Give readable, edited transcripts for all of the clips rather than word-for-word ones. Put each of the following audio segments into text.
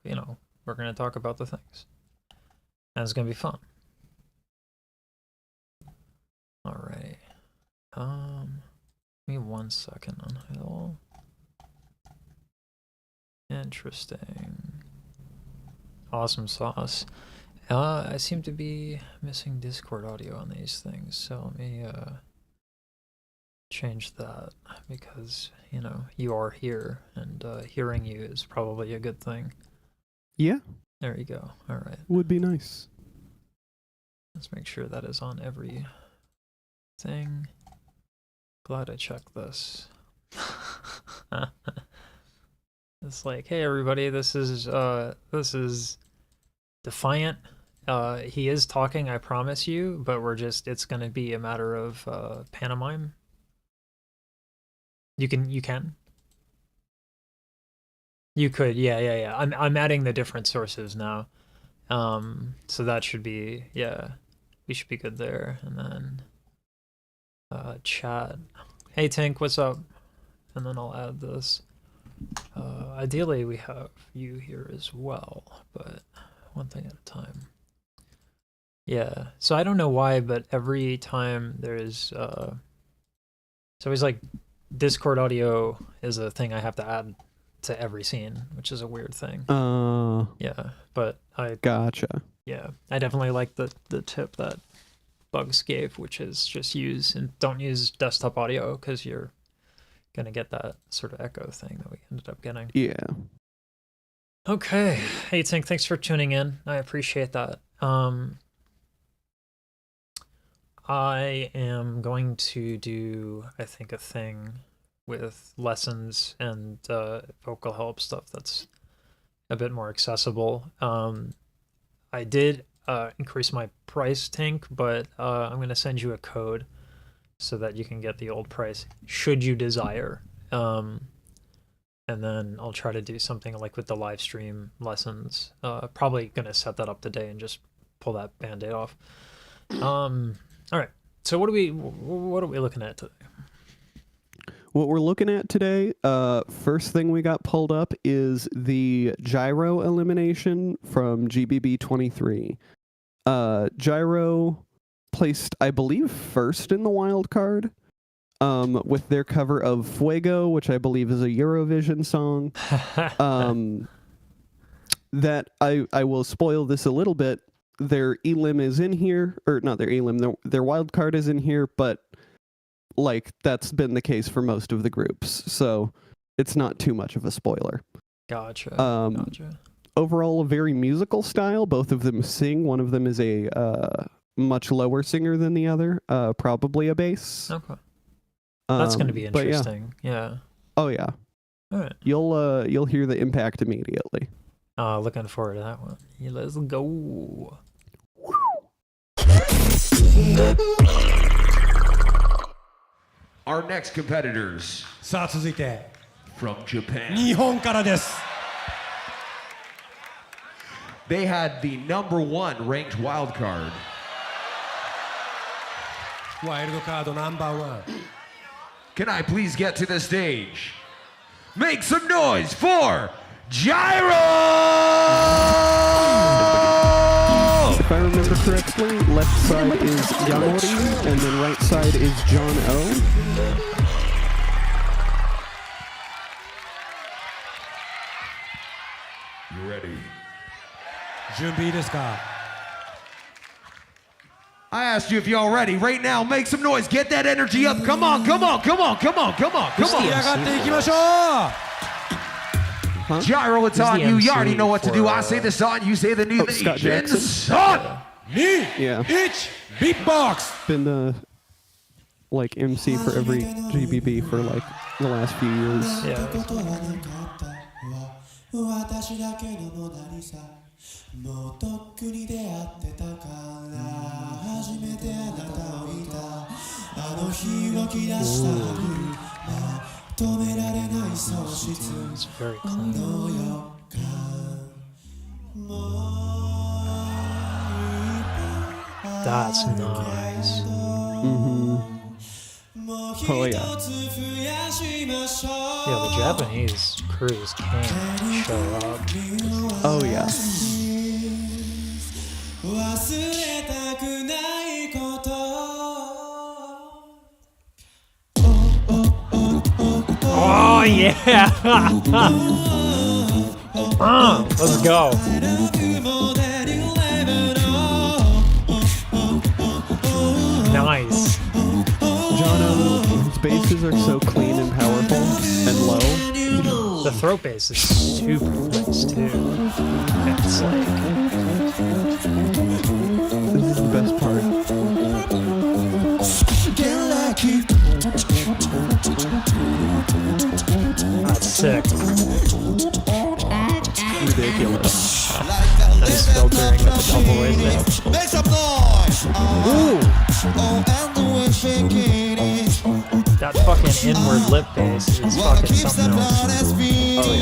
you know, we're going to talk about the things. And it's going to be fun. Alright. Give me 1 second on Hill. Interesting. Awesome sauce. I seem to be missing Discord audio on these things, so let me change that, because, you know, you are here, and hearing you is probably a good thing. Yeah. There you go. Alright. Would be nice. Let's make sure that is on every thing. Glad I checked this. It's like, hey everybody, this is Defiant. He is talking, I promise you, but it's gonna be a matter of pantomime. You could, yeah. I'm adding the different sources now. So that should be, yeah, we should be good there. And then chat. Hey Tank, what's up? And then I'll add this. Ideally we have you here as well, but one thing at a time. Yeah, so I don't know why, but every time there's it's always like Discord audio is a thing I have to add to every scene, which is a weird thing. Yeah, but I gotcha. Yeah, I definitely like the tip that Bugs gave, which is just don't use desktop audio, because you're gonna get that sort of echo thing that we ended up getting. Yeah. Okay. Hey Tink, thanks for tuning in. I appreciate that. I am going to do, I think, a thing with lessons and vocal help stuff that's a bit more accessible. I did increase my price, Tink, but I'm going to send you a code so that you can get the old price, should you desire. And then I'll try to do something like with the live stream lessons. Probably going to set that up today and just pull that band-aid off. All right. So what are we looking at today? What we're looking at today, first thing we got pulled up is the gyro elimination from GBB 23. Gyro placed, I believe, first in the wild card, with their cover of Fuego, which I believe is a Eurovision song. That I will spoil this a little bit. Their elim is in here, or not their elim, their wild card is in here, but like that's been the case for most of the groups, so it's not too much of a spoiler. Gotcha. Gotcha. Overall, a very musical style. Both of them sing. One of them is a much lower singer than the other, probably a bass. Okay. That's going to be interesting. Yeah. Oh yeah. All right. You'll hear the impact immediately. Looking forward to that one. Yeah, let's go. Our next competitors さあ続いて from Japan. 日本からです They had the #1 ranked wild card. ワイルドカードナンバーワン Can I please get to the stage? Make some noise for Gyro! If I remember correctly, left side is Yamori, and then right side is John O. You ready? 準備いいですか I asked you if y'all ready. Right now, make some noise. Get that energy up. Come on, come on, come on, come on, come on, come 盛り上 on. がっていきましょう Gyro, it's on the you. You MC already know what to do. for, I say the song, you say the new Scott nation. Jackson. Son! 2 Yeah. 1 ビッグボックス Been the like MC for every GBB for like the last few years. Yeah. 私だけのモナリサもうとっくに出会ってたから初めてあなたを見たあの日動き出した春止められない喪失 It's very clean. の予感もう一歩 That's nice. Oh yeah. Yeah, the Japanese crews can show up. Oh Yeah. Let's go. Nice. Jono, his basses are so clean and powerful and low. The throat bass is super nice too. It's like This is the best part. that's sick. Ridiculous. Nice filtering with the double ways there. Make some noise. Ooh, And the way shaking it. that fucking inward lip bass is fucking something else. Oh yeah.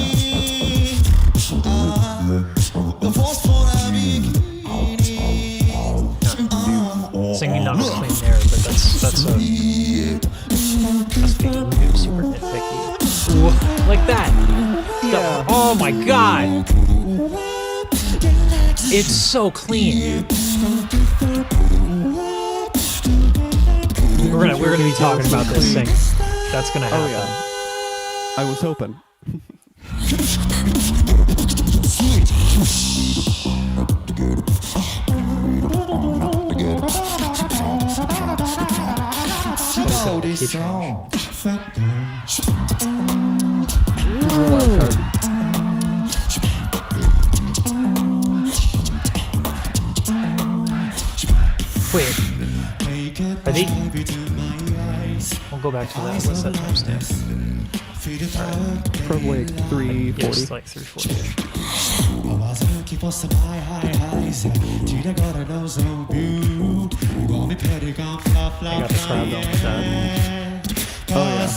The force for a big. Singing not as clean there, but that's being super nitpicky. Ooh, like that. Yeah. Oh my god. It's so clean. We're gonna be talking about this thing. That's gonna happen. Oh yeah. I was hoping. Keep going. Wild card. Wait, are they? We'll go back to that. What's that timestamp? Probably like 340. Yes, like 340. I got the crowd going with that. Oh yeah.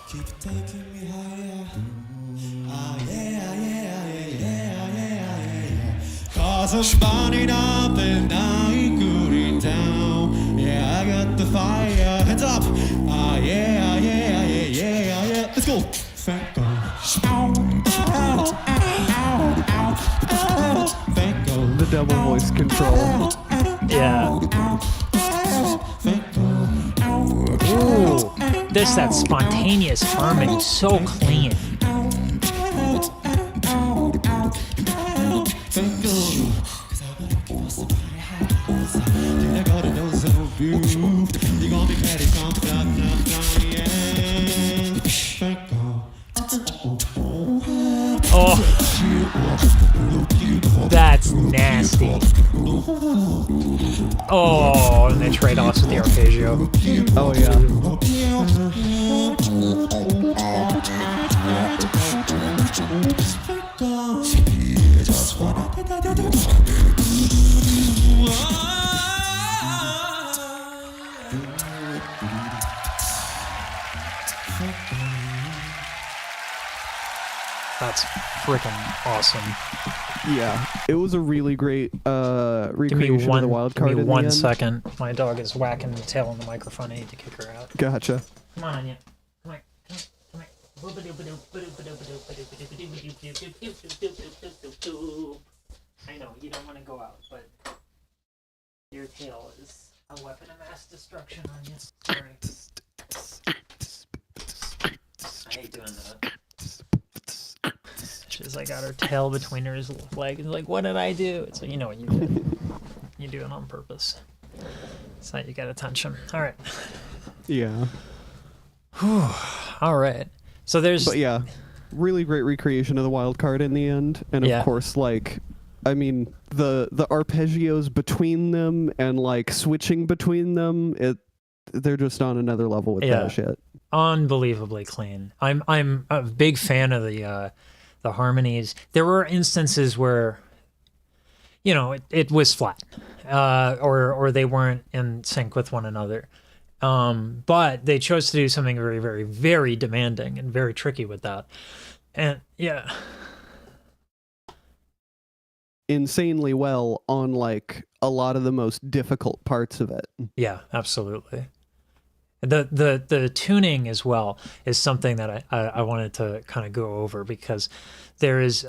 Keep taking me higher. Ah, yeah, yeah, yeah, yeah, yeah, yeah. Cause I'm burning up and I'm cooling down. Yeah, I got the fire. Hands up. Ah, yeah, yeah, yeah, yeah, yeah. Let's go. Thank God. Thank God. The double voice control. Yeah. Ooh, that spontaneous harmony, so clean. Oh, that's nasty. Oh, and they trade offs with the arpeggio. Oh yeah. That's freaking awesome. Yeah. It was a really great Give me recreation of the wild card give me in the 1 end. second. My dog is whacking the tail on the microphone. I need to kick her out. Gotcha. Come on, Anya. Come on. Come on. I know, you don't want to go out, but your tail is a weapon of mass destruction on you. Sorry. I hate doing that. She's like got her tail between her legs. Like, what did I do? It's like, you know what you did. You do it on purpose. It's how you get attention. All right. Yeah. All right. So there's. But yeah, really great recreation of the wild card in the end, and of Yeah. course, like, I mean, the arpeggios between them and like switching between them, they're just on another level with Yeah. that shit. Unbelievably clean. I'm a big fan of the harmonies. There were instances where, you know, it was flat, or they weren't in sync with one another. But they chose to do something very, very, very demanding and very tricky with that. And yeah, Insanely well on like a lot of the most difficult parts of it. yeah, absolutely. The tuning as well is something that I wanted to kind of go over, because there's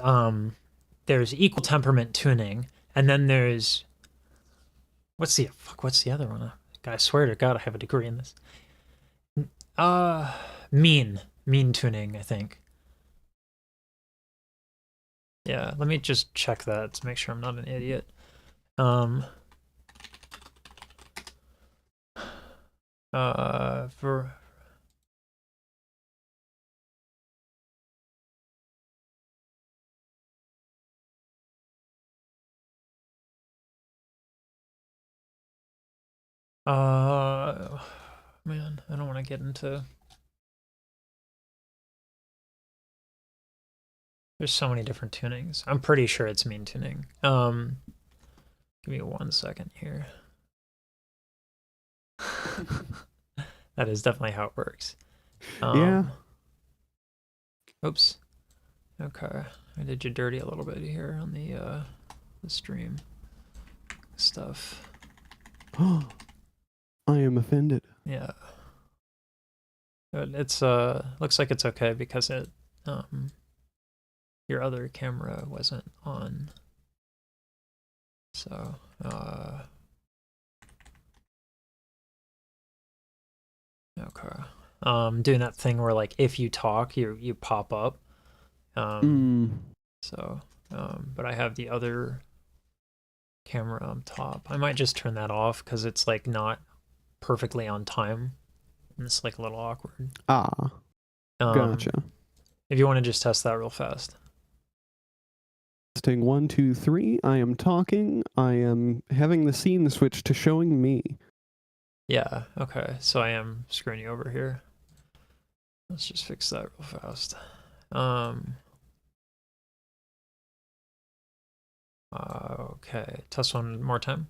equal temperament tuning, and then there's what's the other one? I swear to God, I have a degree in this. Mean tuning, I think. Yeah, let me just check that to make sure I'm not an idiot. For man, I don't want to get into. There's so many different tunings. I'm pretty sure it's mean tuning. Give me 1 second here. That is definitely how it works. Yeah. Oops. Okay, I did you dirty a little bit here on the stream stuff. I am offended. Yeah. But it's looks like it's okay because it your other camera wasn't on. So okay. Doing that thing where like if you talk you pop up. So but I have the other camera on top. I might just turn that off because it's like not perfectly on time. And it's like a little awkward. Gotcha. If you want to just test that real fast. Testing 1, 2, 3. I am talking. I am having the scene switch to showing me. Yeah, okay. So I am screwing you over here. Let's just fix that real fast. Okay, test one more time.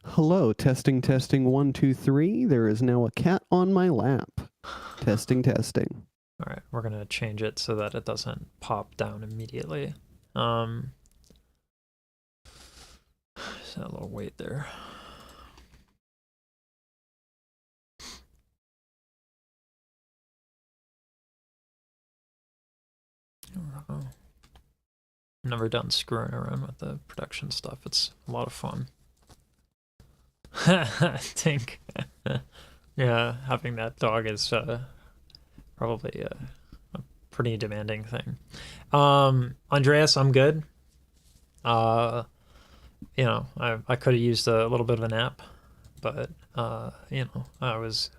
Hello, testing, 1, 2, 3. There is now a cat on my lap. Testing. All right, we're gonna change it so that it doesn't pop down immediately. So a little wait there. Never done screwing around with the production stuff. It's a lot of fun. Tink. Yeah, having that dog is probably a pretty demanding thing. Andreas, I'm good. You know, I could have used a little bit of a nap, but you know, I was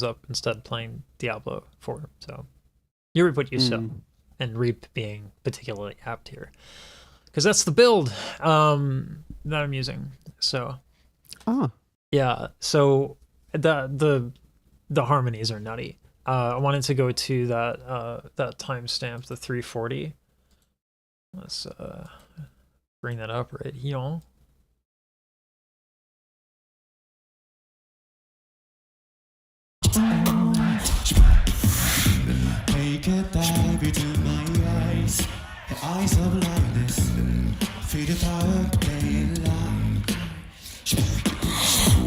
up instead playing Diablo 4. So you reap what you sow, and reap being particularly apt here, because that's the build that I'm using. So yeah, so the harmonies are nutty. I wanted to go to that timestamp, the 340. Let's bring that up right here. Take a dive into my eyes, the eyes of lightness. Feel the power daylight.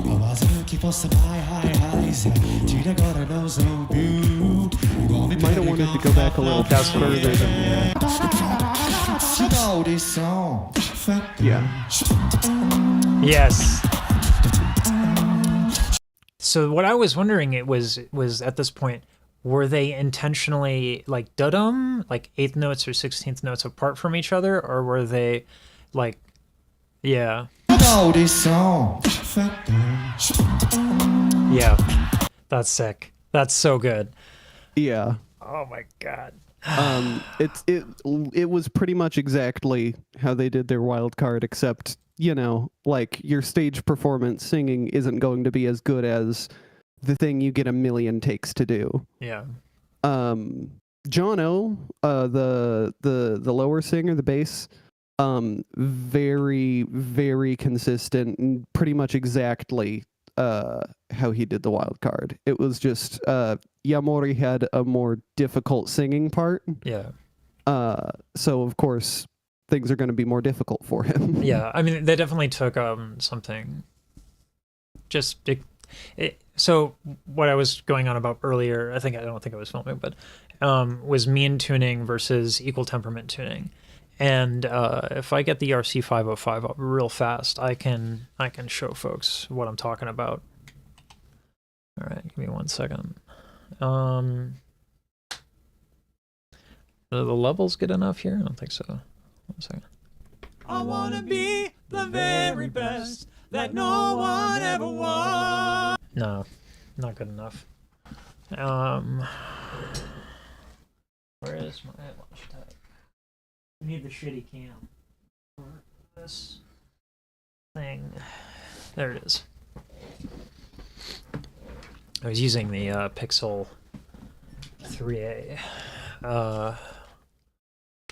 I was looking for some highs. Till I got a nose of view. Might have wanted to go back a little further than that. You know this song. Yeah. Yes. So what I was wondering was at this point, were they intentionally like dudum, like 8th notes or 16th notes apart from each other, or were they like, yeah. You know this song. Yeah. That's sick. That's so good. Yeah. Oh my god. It was pretty much exactly how they did their wild card, except, you know, like your stage performance singing isn't going to be as good as the thing you get a million takes to do. Yeah. Jono, the lower singer, the bass, very, very consistent and pretty much exactly how he did the wild card. It was just Yamori had a more difficult singing part. Yeah. So of course things are going to be more difficult for him. Yeah, I mean they definitely took something just so what I was going on about earlier, I don't think I was filming, but was mean tuning versus equal temperament tuning. And if I get the ERC 505 up real fast, I can show folks what I'm talking about. All right, give me 1 second. Are the levels good enough here? I don't think so. 1 second. I wanna be the very best that no one ever was. No, not good enough. Where is my launch type? I need the shitty cam for this thing. There it is. I was using the Pixel 3A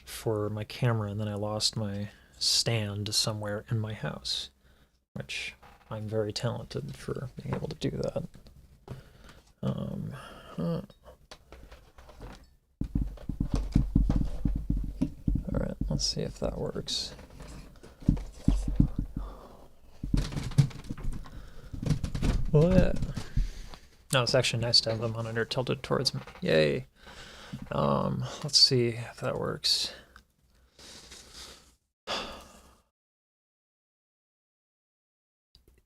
for my camera, and then I lost my stand somewhere in my house, which I'm very talented for being able to do that. Alright, let's see if that works. What? No, it's actually nice to have the monitor tilted towards me. Yay. Let's see if that works.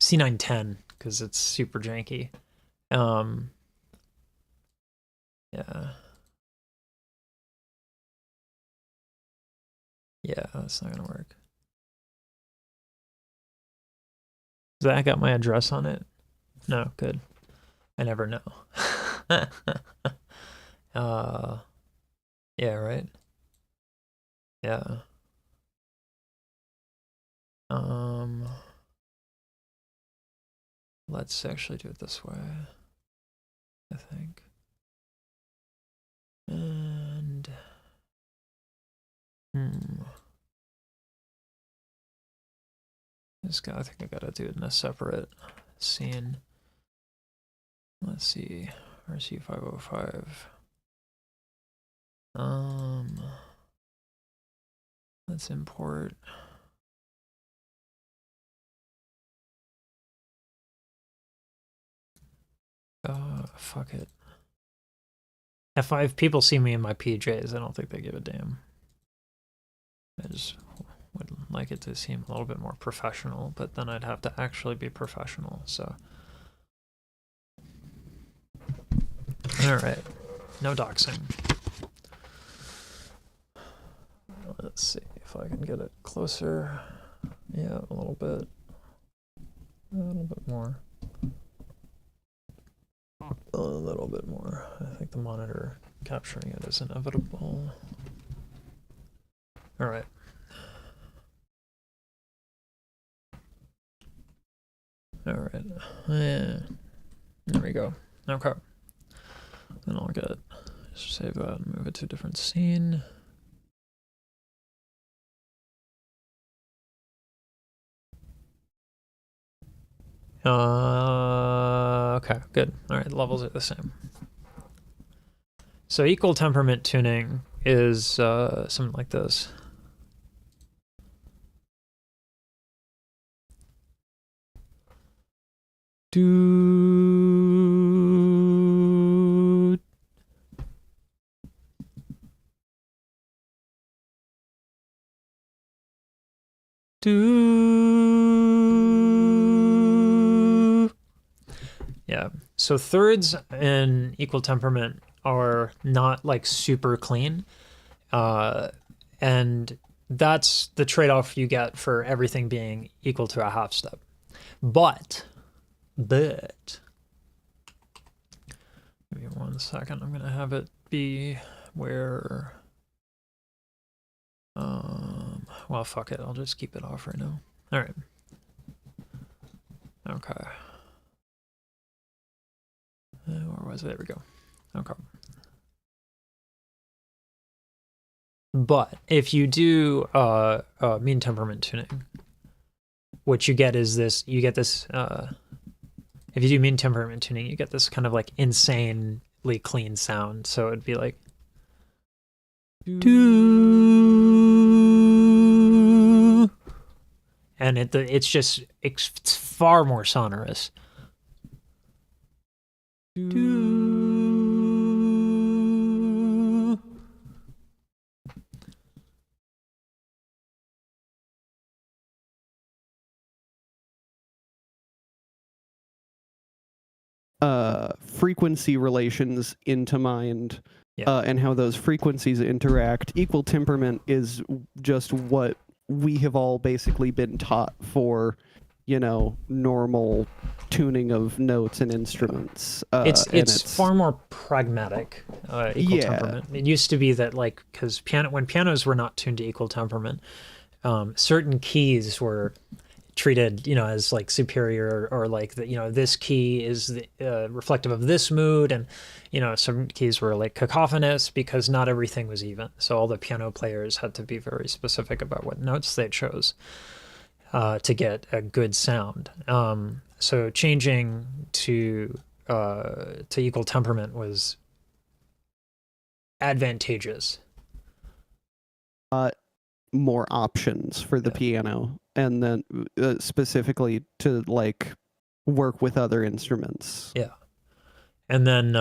C910, because it's super janky. Yeah. Yeah, that's not gonna work. Does that got my address on it? No, good. I never know. Yeah, right? Yeah. Let's actually do it this way, I think. And this guy, I think I gotta do it in a separate scene. Let's see, RC505. Let's import. Fuck it. If people see me in my PJs, I don't think they give a damn. I just would like it to seem a little bit more professional, but then I'd have to actually be professional, so. Alright, no doxing. Let's see if I can get it closer. Yeah, a little bit. A little bit more. A little bit more. I think the monitor capturing it is inevitable. Alright. Alright. Yeah. There we go. Okay. Then I'll get just save that and move it to a different scene. Okay, good. Alright, the levels are the same. So equal temperament tuning is something like this. Do yeah. So thirds in equal temperament are not like super clean. And that's the trade-off you get for everything being equal to a half step. But give me 1 second. I'm gonna have it be where well, fuck it, I'll just keep it off right now. All right. Okay. Where was it? There we go. Okay. But if you do mean temperament tuning, what you get is this, you get this, if you do mean temperament tuning, you get this kind of like insanely clean sound. So it'd be like, and it's just, it's far more sonorous. frequency relations into mind, Yeah. and how those frequencies interact. Equal temperament is just what we have all basically been taught for, normal tuning of notes and instruments. It's far more pragmatic, equal Yeah. temperament. It used to be that, like, because when pianos were not tuned to equal temperament, certain keys were treated, as like superior, or like this key is reflective of this mood, and some keys were like cacophonous because not everything was even. So all the piano players had to be very specific about what notes they chose to get a good sound. So changing to equal temperament was advantageous. More options for the piano, and then specifically to like work with other instruments. Yeah. And then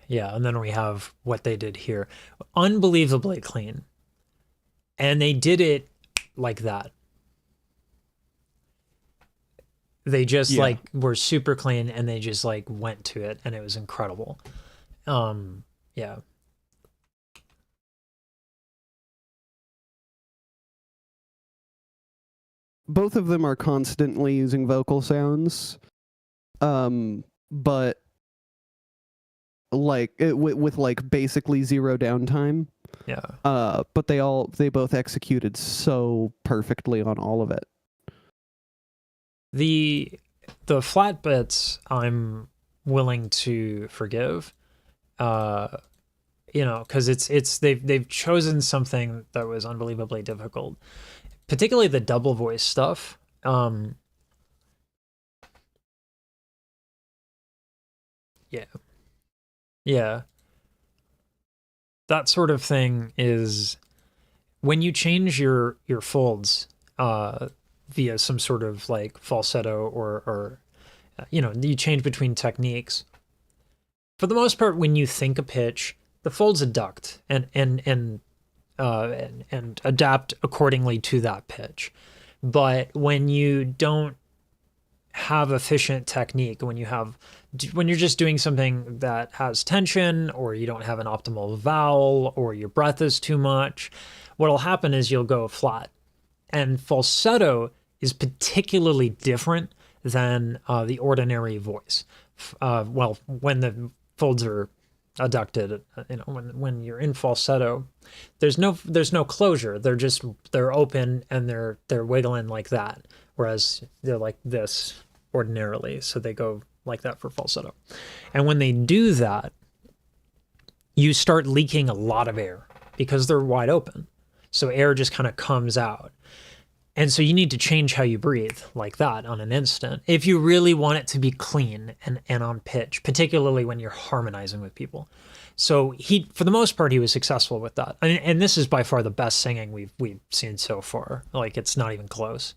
we have what they did here. Unbelievably clean. And they did it like that. They just like were super clean, and they just like went to it, and it was incredible. Yeah. Both of them are constantly using vocal sounds, but like with like basically zero downtime. Yeah. But they both executed so perfectly on all of it. The flat bits I'm willing to forgive, because they've chosen something that was unbelievably difficult, particularly the double voice stuff. Yeah. That sort of thing is when you change your folds via some sort of like falsetto, or you change between techniques. For the most part, when you think a pitch, the folds adduct and adapt accordingly to that pitch. But when you don't have efficient technique, when you're just doing something that has tension, or you don't have an optimal vowel, or your breath is too much, what'll happen is you'll go flat. And falsetto is particularly different than the ordinary voice. When the folds are adducted, when you're in falsetto, there's no closure. They're open, and they're wiggling like that, whereas they're like this ordinarily. So they go like that for falsetto. And when they do that, you start leaking a lot of air because they're wide open. So air just kind of comes out. And so you need to change how you breathe like that on an instant if you really want it to be clean and on pitch, particularly when you're harmonizing with people. So for the most part, he was successful with that. And this is by far the best singing we've seen so far. Like, it's not even close.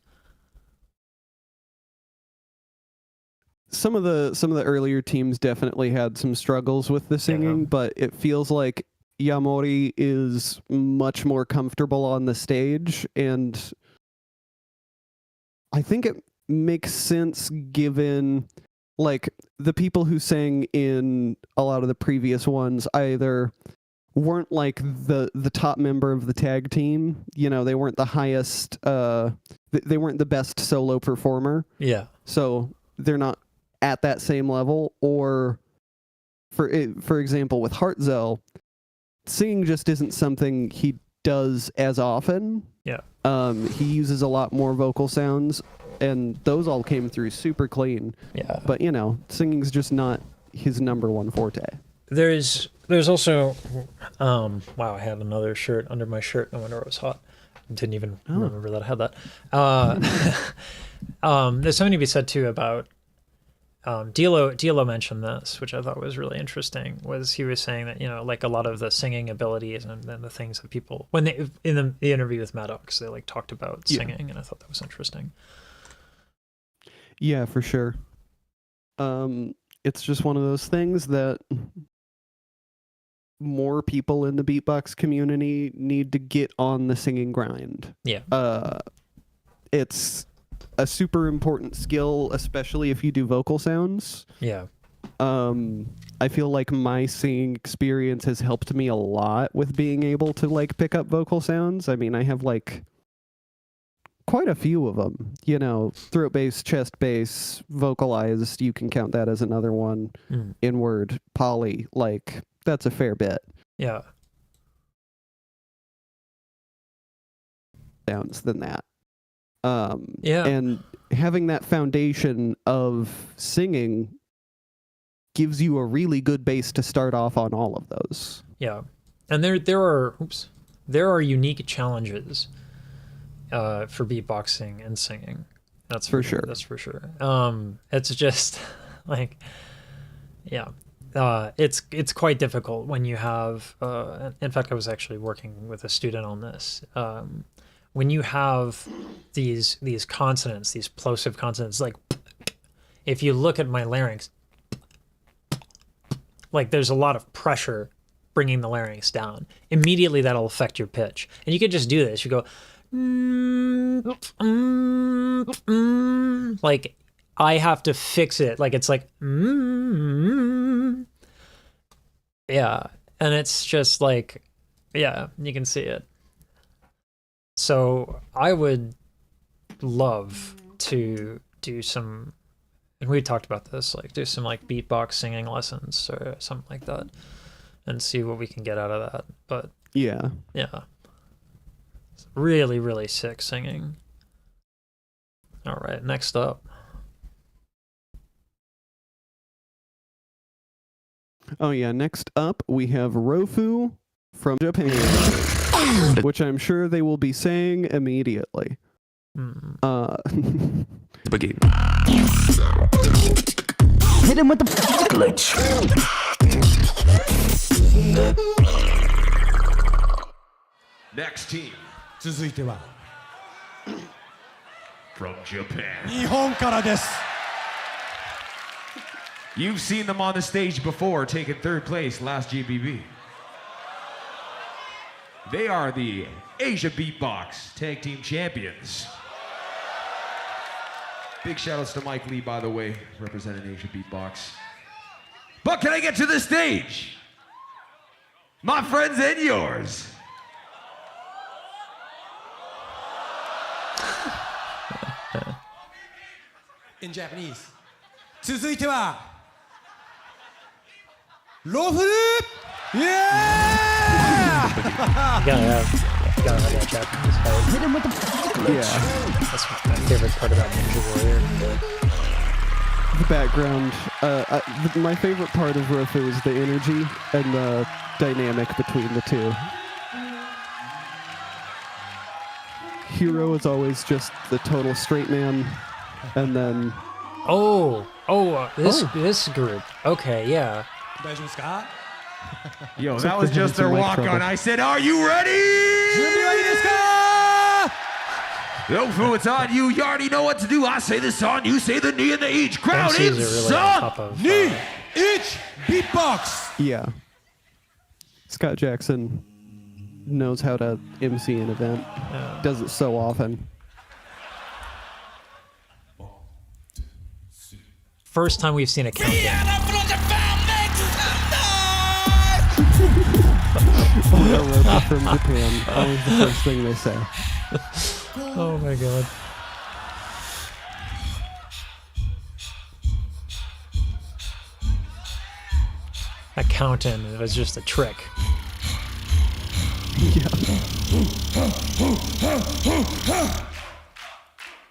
Some of the earlier teams definitely had some struggles with the singing, but it feels like Yamori is much more comfortable on the stage, and I think it makes sense given like the people who sang in a lot of the previous ones either weren't like the top member of the tag team, they weren't the highest, they weren't the best solo performer. Yeah. So they're not at that same level, or for example with Hartzell, singing just isn't something he does as often. Yeah. He uses a lot more vocal sounds, and those all came through super clean. Yeah. But singing's just not his number one forte. There's also wow, I had another shirt under my shirt. No wonder it was hot. Didn't even remember that I had that. There's something to be said too about Diallo mentioned this, which I thought was really interesting. Was he was saying that like a lot of the singing abilities and the things that people when they in the interview with Maddox, they like talked about singing, and I thought that was interesting. Yeah, for sure. It's just one of those things that more people in the beatbox community need to get on the singing grind. Yeah. It's a super important skill, especially if you do vocal sounds. Yeah. I feel like my singing experience has helped me a lot with being able to like pick up vocal sounds. I mean, I have like quite a few of them, you know, throat bass, chest bass, vocalized, you can count that as another one, inward, poly, like that's a fair bit. Yeah. Sounds than that. Yeah. And having that foundation of singing gives you a really good base to start off on all of those. Yeah. And there are unique challenges for beatboxing and singing. That's for sure. That's for sure. It's just like, yeah, it's quite difficult when you have. In fact, I was actually working with a student on this. When you have these consonants, these plosive consonants, like if you look at my larynx, like there's a lot of pressure bringing the larynx down. Immediately that'll affect your pitch, and you could just do this. You go. Like I have to fix it. Like it's like yeah, and it's just like yeah, you can see it. So I would love to do some, and we talked about this, like do some like beatbox singing lessons or something like that, and see what we can get out of that. But yeah. Really, really sick singing. All right, next up. Oh yeah, next up we have Rofu from Japan, which I'm sure they will be saying immediately. Begin. Hit him with the glitch. Next team 続いては from Japan. 日本からです You've seen them on the stage before, taking third place last GBB. They are the Asia Beatbox Tag Team Champions. Big shoutouts to Mike Lee, by the way, representing Asia Beatbox. But can I get to the stage? My friends and yours. In Japanese 続いてはロフル Yeah! You gotta have that Japanese fight. Hit him with the glitch. Yeah. That's my favorite part about Ninja Warrior. The background. My favorite part of Rofu is the energy and the dynamic between the two. Hero is always just the total straight man, and then This group. Okay, yeah. 大丈夫ですか Yo, Except that was for just their having some mic walk on. trouble. I said, are you ready? 準備はいいですか Yo, Fu, it's on you. You already know what to do. I say the song, you say the knee and the each. Crowd MCs in are really on song. top of. 2 1 Beatbox yeah. Scott Jackson knows how to MC an event. Does it so often. First time we've seen a countdown. Rofu from Japan. Always the first thing they say. Oh my god. That count-in was just a trick.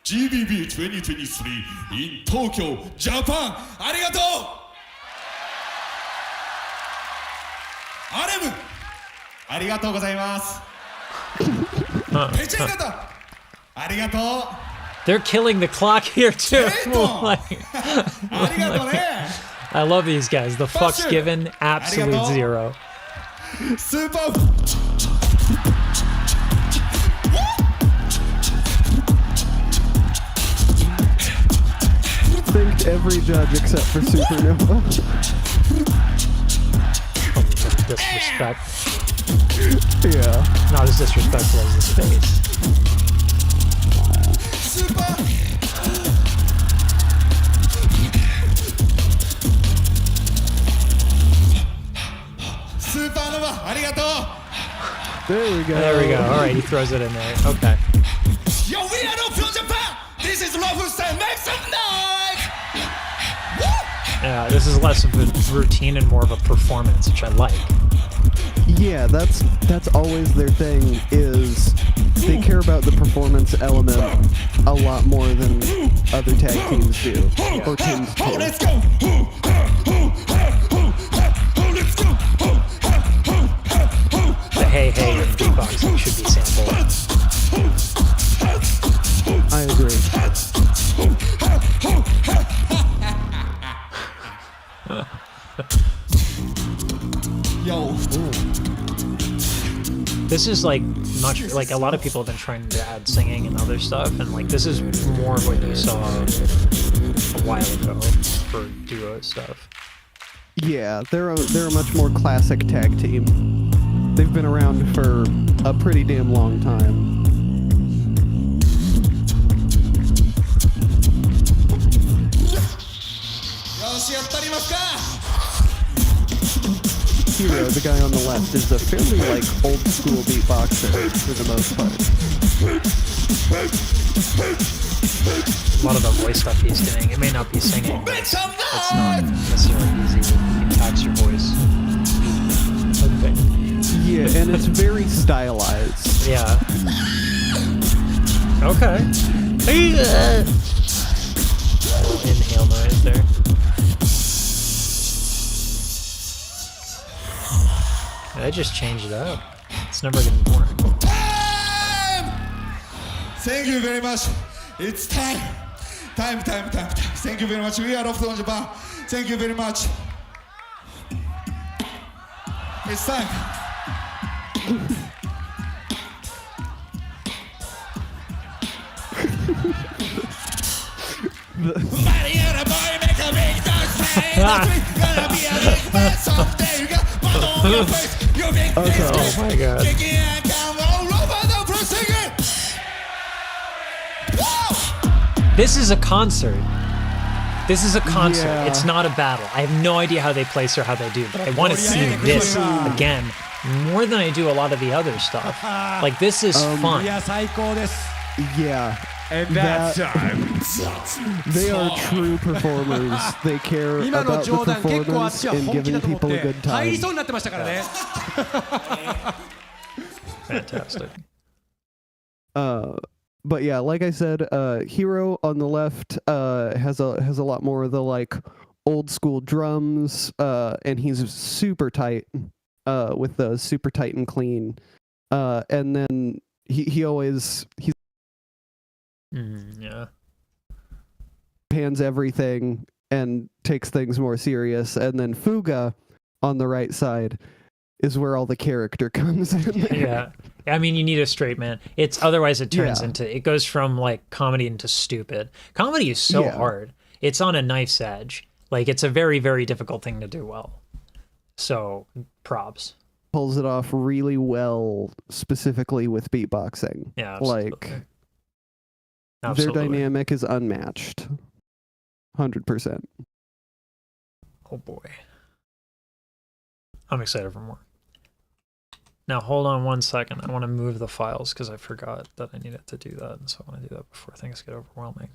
GBB 2023 in Tokyo, Japan ありがとうアレムありがとうございますペチャンガタありがとう They're killing the clock here too. Like, ありがとうね I love these guys. The fucks given, absolute Arigato. zero. スーパー Thanked every judge except for Supernova. Disrespect. Yeah. Not as disrespectful as his face. スーパー There we go. There we go. All right, he throws it in there. Okay. Yo, we are not from Japan. This is Lawful Style. Make some noise. Yeah, this is less of a routine and more of a performance, which I like. Yeah, that's always their thing, is they care about the performance element a lot more than other tag teams do. Or teams do. Let's go. Let's go. The hey hey and beatboxing should be sampled. I agree. Yo. This is like much like a lot of people have been trying to add singing and other stuff, and like this is more of what you saw a while ago for duo stuff. Yeah, they're a much more classic tag team. They've been around for a pretty damn long time. Hero, the guy on the left, is a fairly like old school beatboxer for the most part. A lot of the voice stuff he's doing, it may not be singing, but it's not necessarily easy. You can tax your voice. Okay. Yeah, and it's very stylized. Yeah. Okay. Inhale noise there. I just changed it up. It's never getting boring. Thank you very much. It's time. Time. Thank you very much. We are off to Japan. Thank you very much. It's time. Oh my god. This is a concert. This is a concert. Yeah. It's not a battle. I have no idea how they place or how they do, but I want to see this again more than I do a lot of the other stuff. Like, this is fun. Yeah. And that's time. They are true performers. They care 今の about 冗 the 談結構あっ performance ちは and 本気だ giving と思っ people a て good 入り time. そうになってましたからね Fantastic. But yeah, like I said, Hero on the left has a lot more of the like old school drums, and he's super tight with the super tight and clean. And then he always Yeah. pans everything and takes things more serious. And then Fuga on the right side is where all the character comes in. Yeah. I mean, you need a straight man. It's otherwise it turns Yeah. into, it goes from like comedy into stupid. Comedy is so Yeah. hard. It's on a knife's edge. Like, it's a very, very difficult thing to do well. So, props. Pulls it off really well, specifically with beatboxing. Yeah. Absolutely. Like Absolutely. their dynamic is unmatched. 100%. Oh boy. I'm excited for more. Now hold on 1 second. I want to move the files because I forgot that I needed to do that, and so I want to do that before things get overwhelming.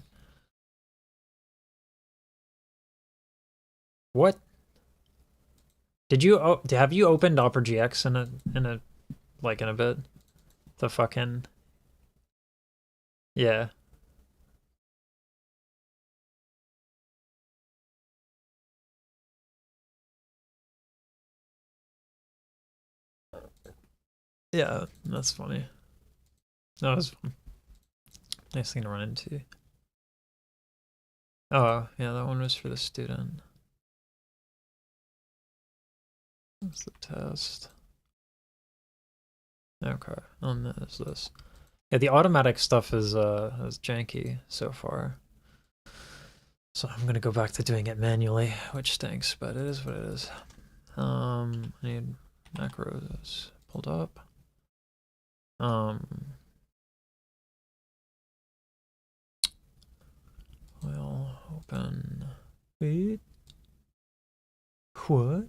What? Did you have you opened Opera GX in a bit? The fucking yeah. Yeah, that's funny. That was fun. Nice thing to run into. Oh, yeah, that one was for the student. That's the test. Okay, and there's this. Yeah, the automatic stuff is janky so far. So I'm gonna go back to doing it manually, which stinks, but it is what it is. I need macros pulled up. We'll open. Wait. What?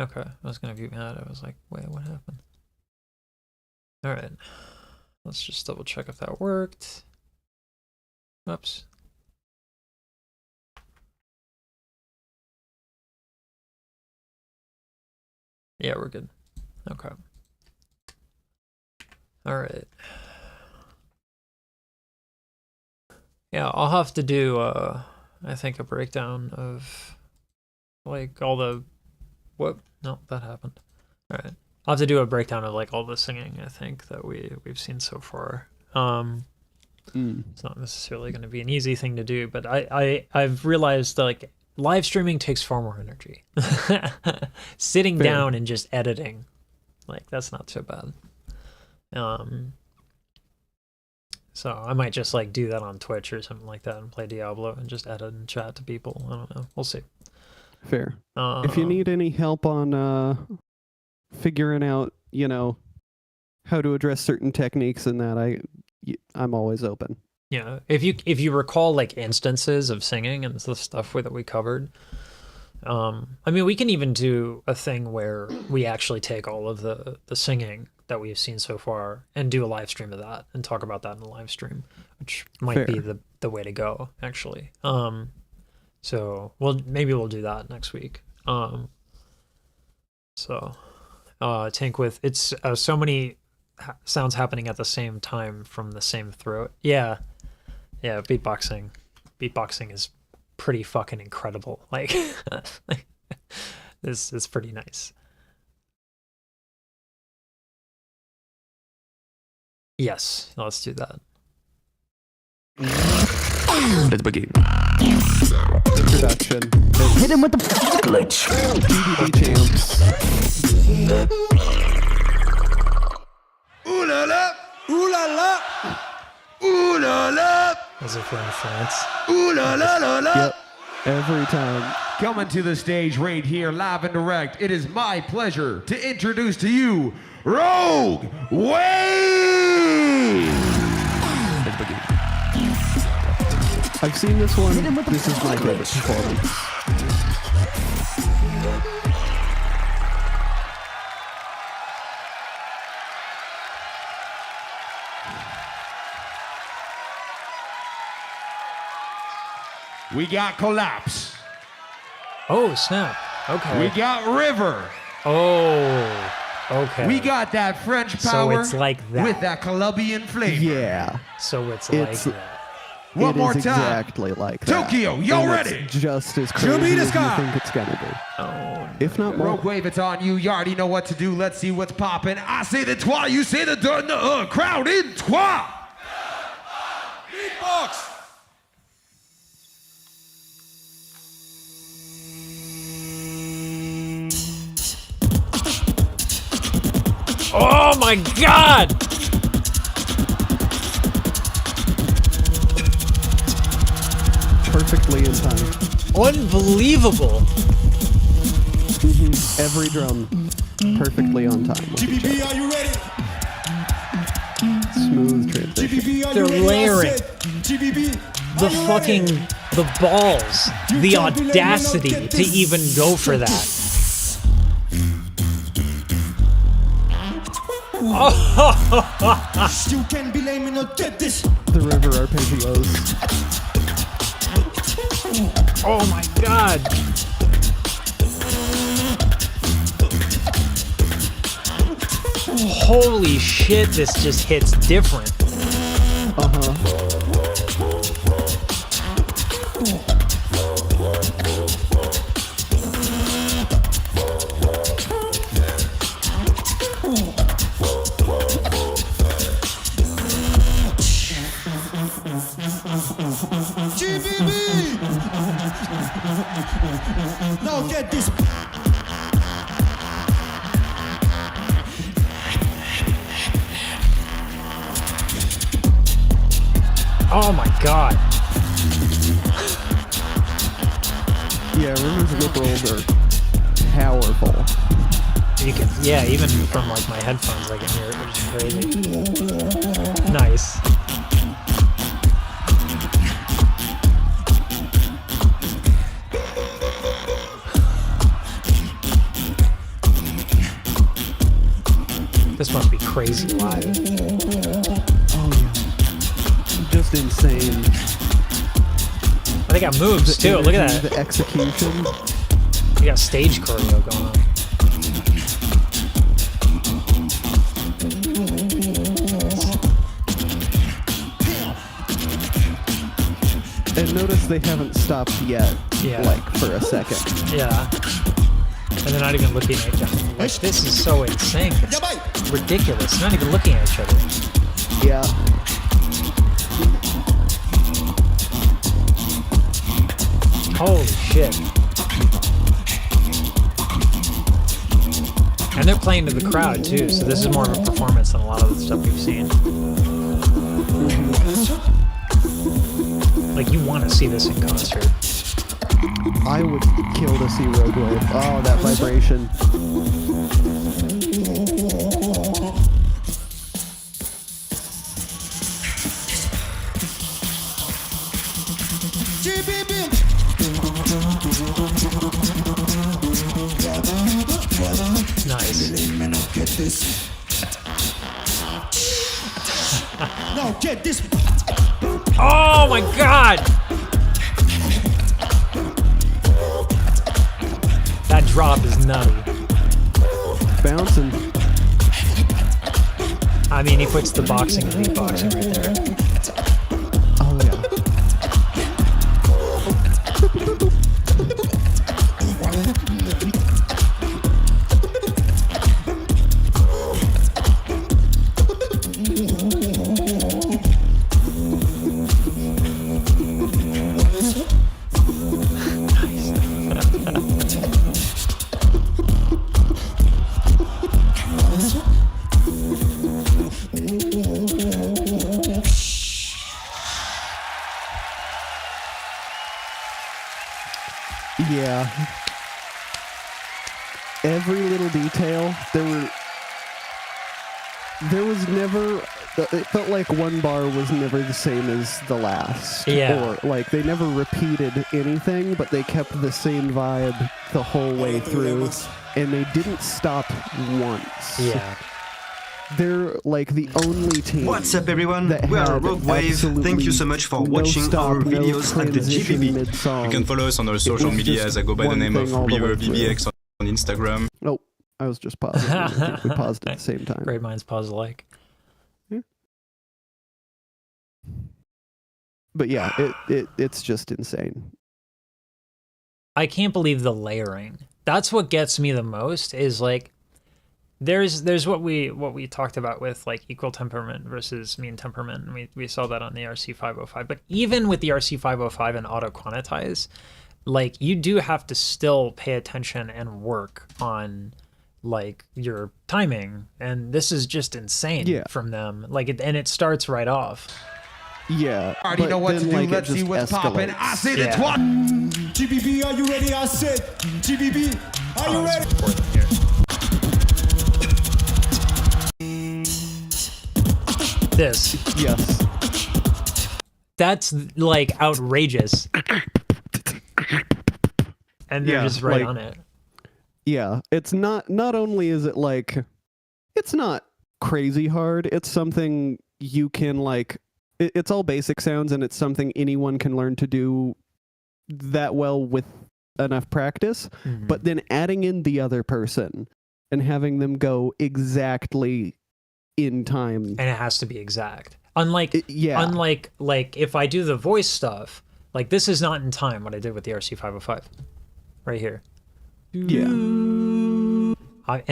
Okay, I was gonna be mad. I was like, wait, what happened? All right, let's just double check if that worked. Oops. Yeah, we're good. Okay. All right. Yeah, I'll have to do, I think, a breakdown of, like, all the... Whoop. No, that happened. All right. I'll have to do a breakdown of, like, all the singing, I think, that we've seen so far. It's not necessarily going to be an easy thing to do, but I've realized that, like, live streaming takes far more energy. Sitting down and just editing, like, that's not so bad. So I might just like do that on Twitch or something like that and play Diablo and just edit and chat to people. I don't know. We'll see. Fair. If you need any help on figuring out, you know, how to address certain techniques and that, I'm always open. Yeah, if you recall like instances of singing and the stuff that we covered, I mean, we can even do a thing where we actually take all of the singing that we've seen so far and do a live stream of that and talk about that in a live stream, which might be the way to go, actually. So maybe we'll do that next week. Tank with it's so many sounds happening at the same time from the same throat. Yeah, beatboxing is pretty fucking incredible. Like, this is pretty nice. Yes, let's do that. Let's begin. Production. Hit him with the glitch. GGB champs. Ooh la la! Ooh la la! Ooh la la! As if we're in France. Ooh la la la la! Yep. Every time. Coming to the stage right here, live and direct, it is my pleasure to introduce to you Rogue Wave! Let's begin. I've seen this one. This is my favorite performance. We got Collapse. Oh, snap. Okay. We got River. Oh, okay. We got that French So power it's like that. with that Colombian flavor. Yeah. So it's It's- like that. One It more is time. exactly like that. Tokyo, y'all And it's ready? just as Show me crazy the as you sky. think it's gonna be. Oh, If not more. Rogue Wave, it's on you. You already know what to do. Let's see what's popping. I say the trois, you say the crowd in trois. Beatbox! oh my God! Perfectly in time. Unbelievable. Every drum perfectly on time. GGB, are you ready? Smooth transition. GGB, are They're you ready? layering. I said, GGB, The are you fucking, ready? the balls, the can't be letting me not audacity get to this. even go for that. You can't be lame and not get this. The river arpeggios. Oh my God. Holy shit, this just hits different. GGB! Now get this. Oh my God. Yeah, river's liberals are powerful. You can, yeah, even from like my headphones I can hear it, which is crazy. Nice. This must be crazy live. Oh yeah. Just insane. They got moves too. Look at that. The execution. You got stage choreo going on. And notice they haven't stopped yet. Yeah. Like for a second. Yeah. And they're not even looking at each other. Like, this is so insane. It's ridiculous. They're not even looking at each other. Yeah. Holy shit. And they're playing to the crowd too, so this is more of a performance than a lot of the stuff we've seen. Like, you want to see this in concert. I would kill to see Rogue Wave. Oh, that vibration. Nice. Now get this. Oh my god! That drop is nutty. Bouncing. I mean, he puts the boxing and beatboxing right there. Oh yeah. Yeah. Every little detail, there was never, it felt like one bar was never the same as the last. Yeah. Or like they never repeated anything, but they kept the same vibe the whole way through, and they didn't stop once. Yeah. They're like the only team. What's up everyone, that we are had Rogue Wave. Thank you so much for no watching stop, our no videos at the transition GGB. mid-song. You can follow us on our It social was media just as I go by the one name of thing all the way River through. BBX on Instagram. Oh, I was just pausing. I think we paused at the same time. Great minds pause alike. But yeah, it's just insane. I can't believe the layering. That's what gets me the most, is like, there's what we talked about with like equal temperament versus mean temperament, and we saw that on the RC505. But even with the RC505 and auto quantize, like, you do have to still pay attention and work on like your timing, and this is just insane from them. Like, and it starts right off. Yeah. Already know what to do. Let's see what's popping. I say the twat. GBB, are you ready? I said, GBB, are you ready? This. Yes. That's like outrageous. And they're just right on it. Yeah. It's not only is it like, it's not crazy hard, it's something you can like, it's all basic sounds, and it's something anyone can learn to do that well with enough practice. Mm-hmm. But then adding in the other person and having them go exactly in time. And it has to be exact. Unlike like if I do the voice stuff, like, this is not in time what I did with the RC505 right here. Yeah. And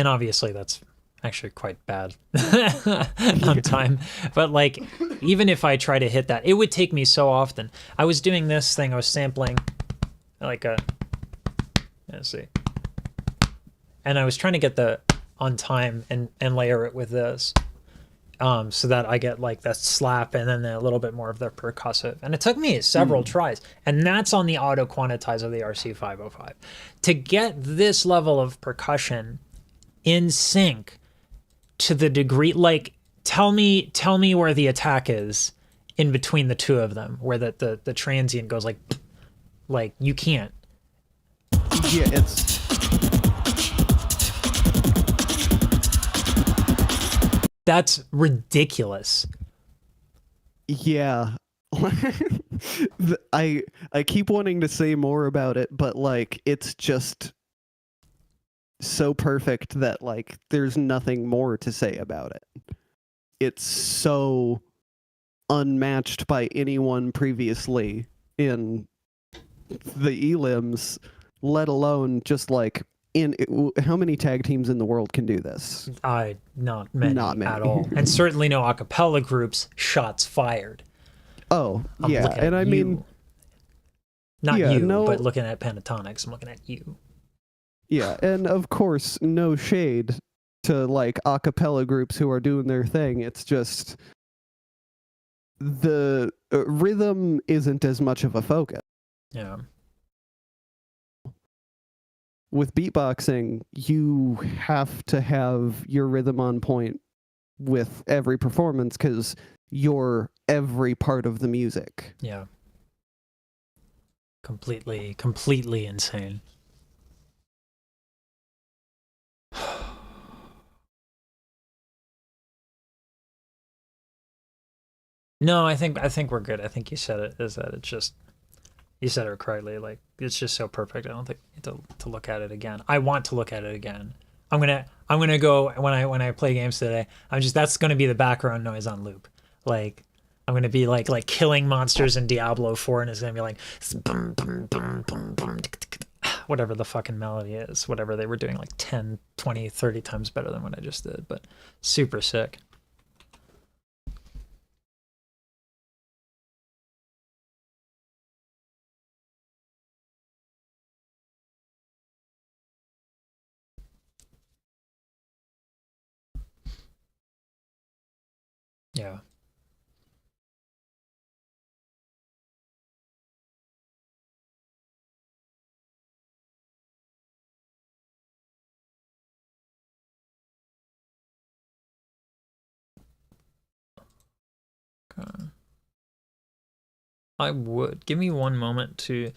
obviously that's actually quite bad on time. But like, even if I try to hit that, it would take me so often. I was doing this thing, I was sampling like a, let's see. And I was trying to get the on time and layer it with this. So that I get like that slap and then a little bit more of the percussive. And it took me several tries. And that's on the auto quantize of the RC505. To get this level of percussion in sync to the degree, like, tell me where the attack is in between the two of them, where the transient goes like you can't. Yeah, it's That's ridiculous. Yeah. I keep wanting to say more about it, but like it's just so perfect that like there's nothing more to say about it. It's so unmatched by anyone previously in the elims, let alone just like in how many tag teams in the world can do this? Not many, Not many. at all, and certainly no a cappella groups. Shots fired. Oh, I'm yeah, looking and at I you. mean, Not yeah, you, no, but looking at Pentatonics. I'm looking at you. yeah, and of course, no shade to like a cappella groups who are doing their thing. It's just the rhythm isn't as much of a focus. Yeah. With beatboxing, you have to have your rhythm on point with every performance because you're every part of the music. Yeah. Completely insane. No, I think we're good. I think you said it. Is that it's just you said it correctly. Like it's just so perfect. I don't think we need to look at it again. I want to look at it again. I'm gonna go when I play games today. That's gonna be the background noise on loop. Like I'm gonna be like killing monsters in Diablo 4, and it's gonna be like whatever the fucking melody is, whatever they were doing, like 10, 20, 30 times better than what I just did, but super sick. Yeah. Okay. I would give me one moment to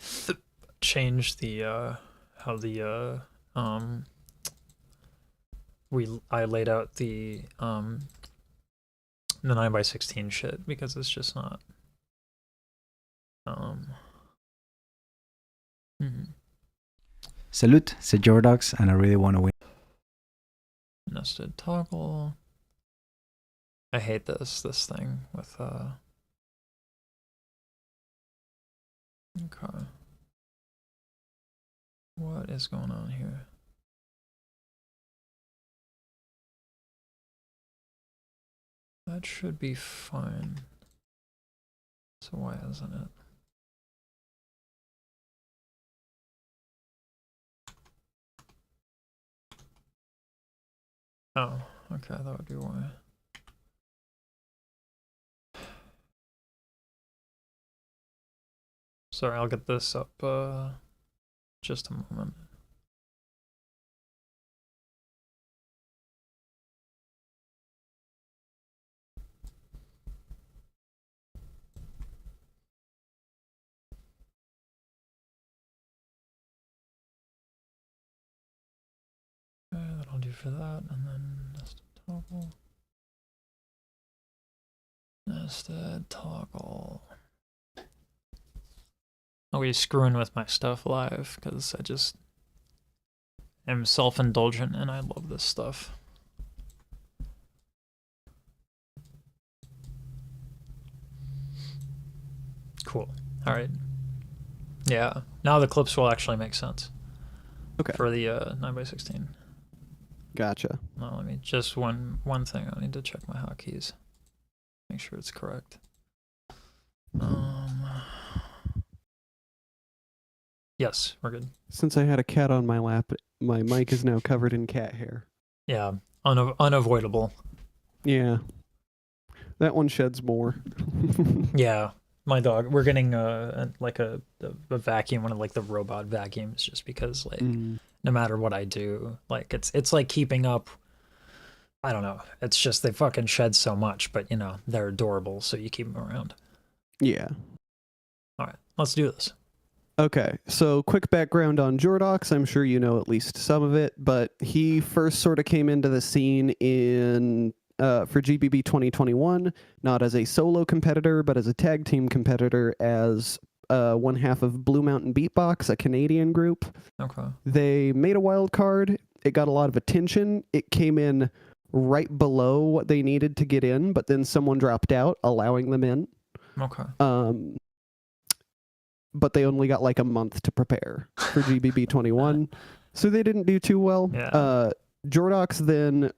change the how the I laid out the 9x16 shit because it's just not Salute, c'est Jordox, and I really want to win. nested toggle. I hate this thing with okay. What is going on here? That should be fine. So why isn't it? Oh, okay, that would be why. Sorry, I'll get this up just a moment. Okay, that'll do for that, and then nested toggle. Nested toggle. I'll be screwing with my stuff live because I just am self-indulgent and I love this stuff. Cool. All right. Yeah. Now the clips will actually make sense. Okay. For the 9x16. Gotcha. No, let me just one thing. I need to check my hotkeys. Make sure it's correct. Yes, we're good. Since I had a cat on my lap, my mic is now covered in cat hair. Yeah, unavoidable. Yeah. That one sheds more. Yeah, my dog. We're getting like a vacuum, one of like the robot vacuums, just because like no matter what I do, like it's like keeping up. I don't know. It's just they fucking shed so much, but you know they're adorable, so you keep them around. Yeah. All right, let's do this. Okay, so quick background on Jordox. I'm sure you know at least some of it, but he first sort of came into the scene in for GBB 2021, not as a solo competitor, but as a tag team competitor as one half of Blue Mountain Beatbox, a Canadian group. Okay. They made a wild card. It got a lot of attention. It came in right below what they needed to get in, but then someone dropped out, allowing them in. Okay. But they only got like a month to prepare for GBB 21, so they didn't do too well. Yeah. Jordox then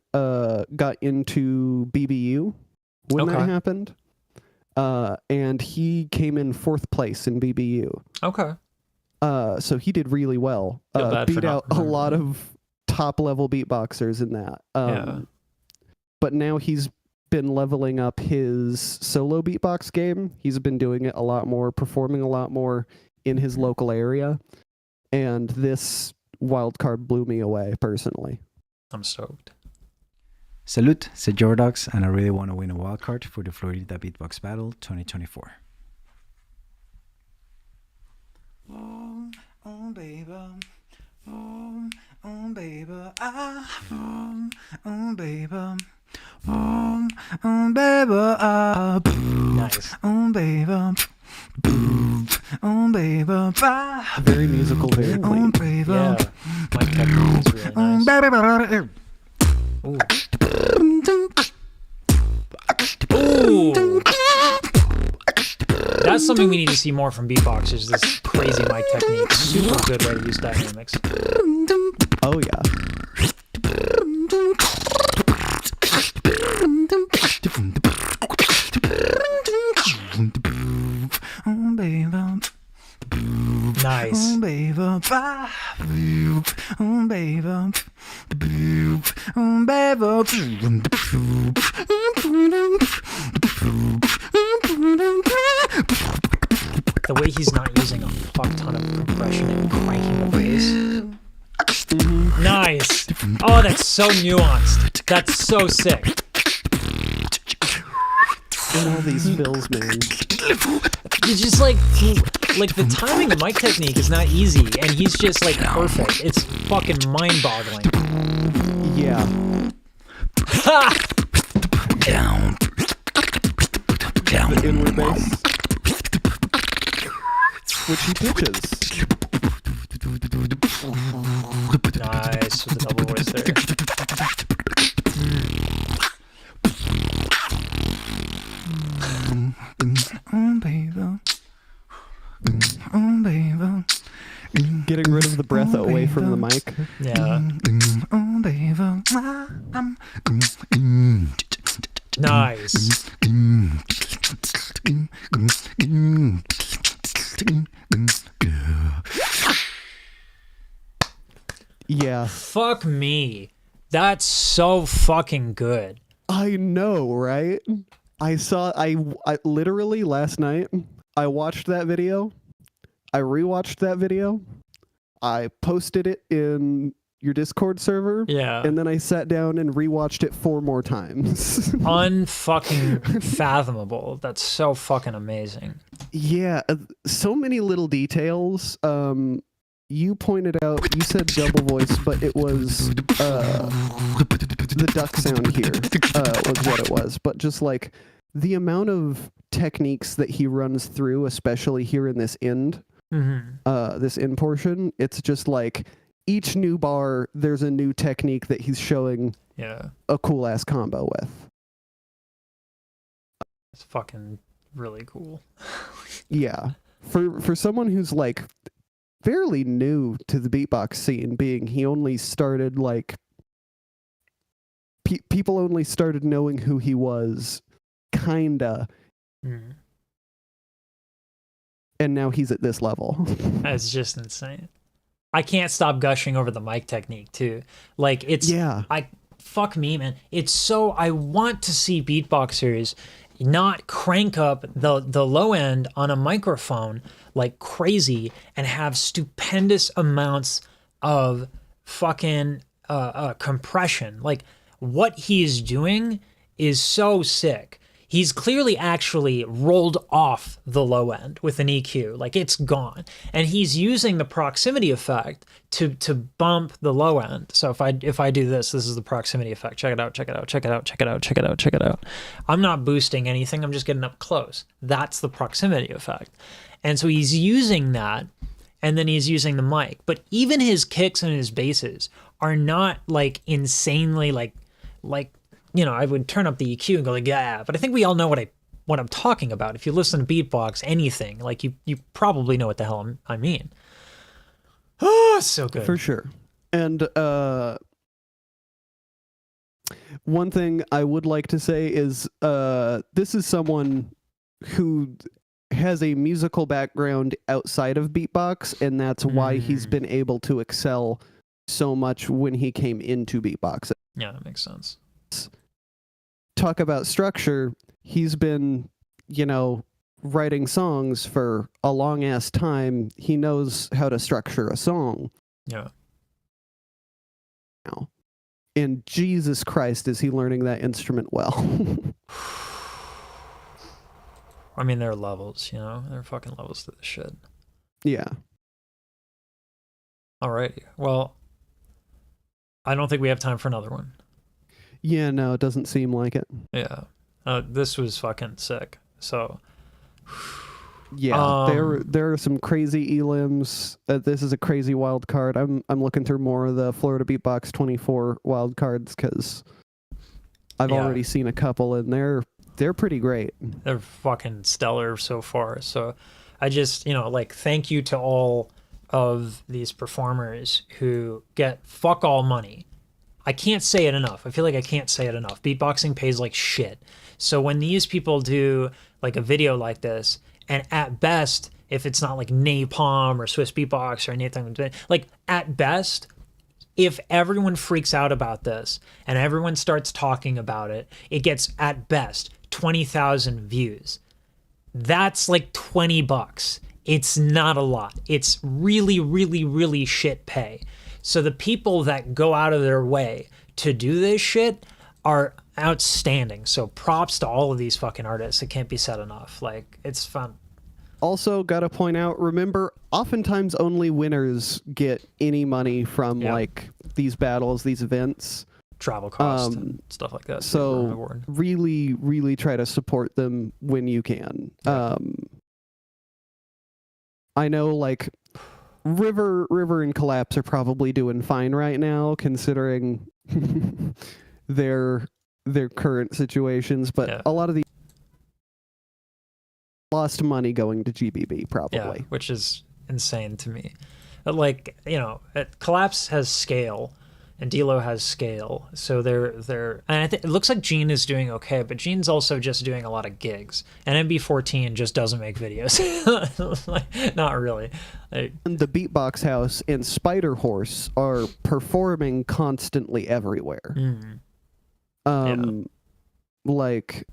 got into BBU when that happened, and he came in 4th place in BBU. Okay. So he did really well. Beat out a lot of top-level beatboxers in that. But now he's been leveling up his solo beatbox game. He's been doing it a lot more, performing a lot more in his local area, and this wild card blew me away personally. I'm stoked. Salute, c'est Jordox, and I really want to win a wild card for the Florida Beatbox Battle 2024. Oh, baby. Oh, baby. Baby. Baby. Nice. Baby. Baby. Very musical, very clean. Baby. Yeah. My technique is really nice. Baby. Ooh. Ooh. That's something we need to see more from beatboxers, this crazy mic technique. Super good way to use dynamics. Oh, yeah. Nice. The way he's not using a fuck ton of compression and cranking the bass. Nice. Oh, that's so nuanced. That's so sick. And all these fills, man. It's just like the timing of mic technique is not easy, and he's just like perfect. It's fucking mind-boggling. Yeah. Ha! The inward bass, which he pitches. Nice with the double voice there. Getting rid of the breath away from the mic. Yeah. Nice. Yeah. Fuck me. That's so fucking good. I know, right? I literally last night, I watched that video. I rewatched that video. I posted it in your Discord server. Yeah. And then I sat down and rewatched it 4 more times. Unfucking fathomable. That's so fucking amazing. Yeah, so many little details. You pointed out, you said double voice, but it was the duck sound here was what it was. But just like the amount of techniques that he runs through, especially here in this end, this end portion, it's just like each new bar, there's a new technique that he's showing a cool ass combo with. It's fucking really cool. Yeah. For someone who's like fairly new to the beatbox scene, being he only started like people only started knowing who he was kinda and now he's at this level. That's just insane. I can't stop gushing over the mic technique too. Like it's fuck me, man. It's so I want to see beatboxers not crank up the low end on a microphone like crazy and have stupendous amounts of fucking compression. Like what he's doing is so sick. he's clearly actually rolled off the low end with an EQ, like it's gone, and he's using the proximity effect to bump the low end. So if I do this is the proximity effect. Check it out, check it out, check it out, check it out, check it out, check it out. I'm not boosting anything, I'm just getting up close. That's the proximity effect. And so he's using that, and then he's using the mic. But even his kicks and his basses are not like insanely like I would turn up the EQ and go like, yeah, but I think we all know what I'm talking about. If you listen to beatbox anything, like you probably know what the hell I mean. Oh, so good. For sure. And one thing I would like to say is this is someone who has a musical background outside of beatbox, and that's why he's been able to excel so much when he came into beatbox. Yeah, that makes sense. Talk about structure, he's been, writing songs for a long ass time. He knows how to structure a song. Yeah. Now. And Jesus Christ, is he learning that instrument well? I mean, there are levels, there are fucking levels to this shit. Yeah. Alrighty. Well, I don't think we have time for another one. Yeah, no, it doesn't seem like it. Yeah. This was fucking sick. So yeah, there are some crazy elims. This is a crazy wild card. I'm looking through more of the Florida Beatbox 24 wild cards because I've already seen a couple, and they're pretty great. They're fucking stellar so far. So I just, thank you to all of these performers who get fuck all money. I can't say it enough. I feel like I can't say it enough. Beatboxing pays like shit. So when these people do like a video like this, and at best, if it's not like Napalm or Swiss Beatbox or anything, like at best, if everyone freaks out about this and everyone starts talking about it, it gets at best 20,000 views. That's like $20. It's not a lot. It's really, really, really shit pay. So the people that go out of their way to do this shit are outstanding. So props to all of these fucking artists. It can't be said enough. Like, it's fun. Also, gotta point out, remember, oftentimes only winners get any money from like these battles, these events. Travel costs and stuff like that. So really, really try to support them when you can. Yeah. I know like River and Collapse are probably doing fine right now considering their current situations, but a lot of these lost money going to GBB probably. Which is insane to me. But like, Collapse has scale and D-Lo has scale. So they're and it looks like Gene is doing okay, but Gene's also just doing a lot of gigs. And MB14 just doesn't make videos. Like, not really. Like, and the Beatbox House and Spider Horse are performing constantly everywhere. Like,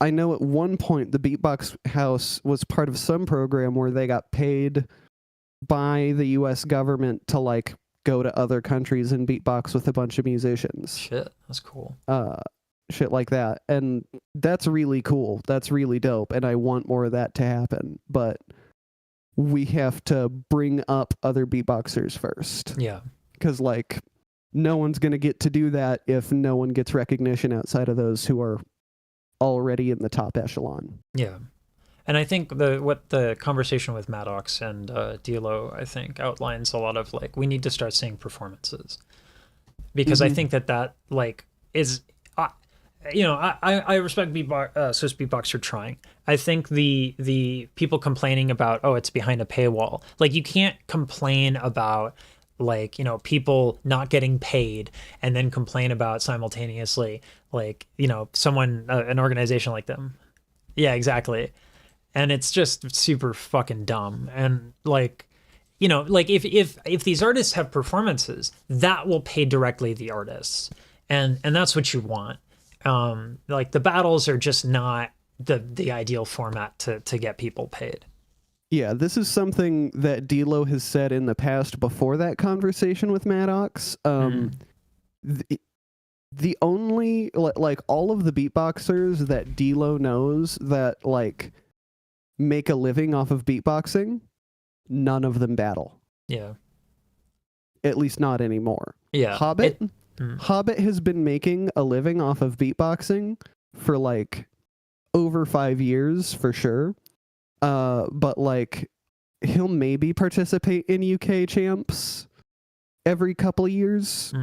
I know at one point the Beatbox House was part of some program where they got paid by the US government to like go to other countries and beatbox with a bunch of musicians. Shit, that's cool. Shit like that. And that's really cool. That's really dope. And I want more of that to happen. But we have to bring up other beatboxers first. Yeah. Because like no one's going to get to do that if no one gets recognition outside of those who are already in the top echelon. Yeah. And I think what the conversation with Maddox and D-Lo, I think, outlines a lot of like, we need to start seeing performances. Because I think that like is, I respect Swiss Beatbox for trying. I think the people complaining about, oh, it's behind a paywall. Like, you can't complain about like, people not getting paid and then complain about simultaneously, like, someone, an organization like them. Yeah, exactly. And it's just super fucking dumb. And like, like if these artists have performances, that will pay directly the artists. And that's what you want. Like the battles are just not the ideal format to get people paid. Yeah, this is something that D-Lo has said in the past before that conversation with Maddox. the only like all of the beatboxers that D-Lo knows that like make a living off of beatboxing, none of them battle. Yeah. At least not anymore. Yeah. Hobbit Hobbit has been making a living off of beatboxing for like over 5 years for sure. But like he'll maybe participate in UK champs every couple of years.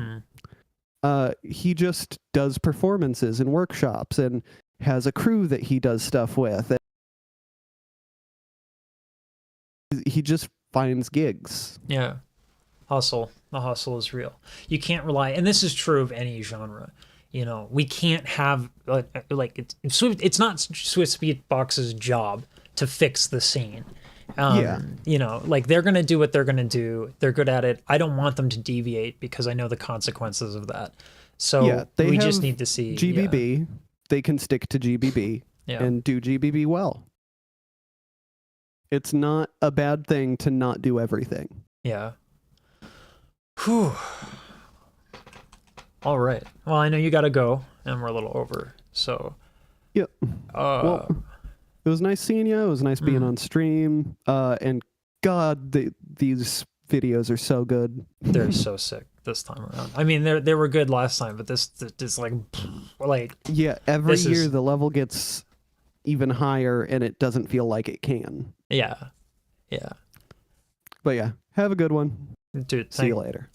He just does performances and workshops and has a crew that he does stuff with. He just finds gigs. Yeah. Hustle. The hustle is real. You can't rely, and this is true of any genre. You know, we can't have like it's not Swiss Beatbox's job to fix the scene. You know, like they're gonna do what they're gonna do. They're good at it. I don't want them to deviate because I know the consequences of that. So we just need to see GBB. Yeah. They can stick to GBB and do GBB well. It's not a bad thing to not do everything. Yeah. Whew. All right. Well, I know you got to go, and we're a little over. So. Yep. Well, it was nice seeing you. It was nice being on stream. And God, these videos are so good. They're so sick this time around. I mean, they were good last time, but this is like yeah. Every year the level gets even higher, and it doesn't feel like it can. Yeah. Yeah. But yeah, have a good one. Dude, see you later.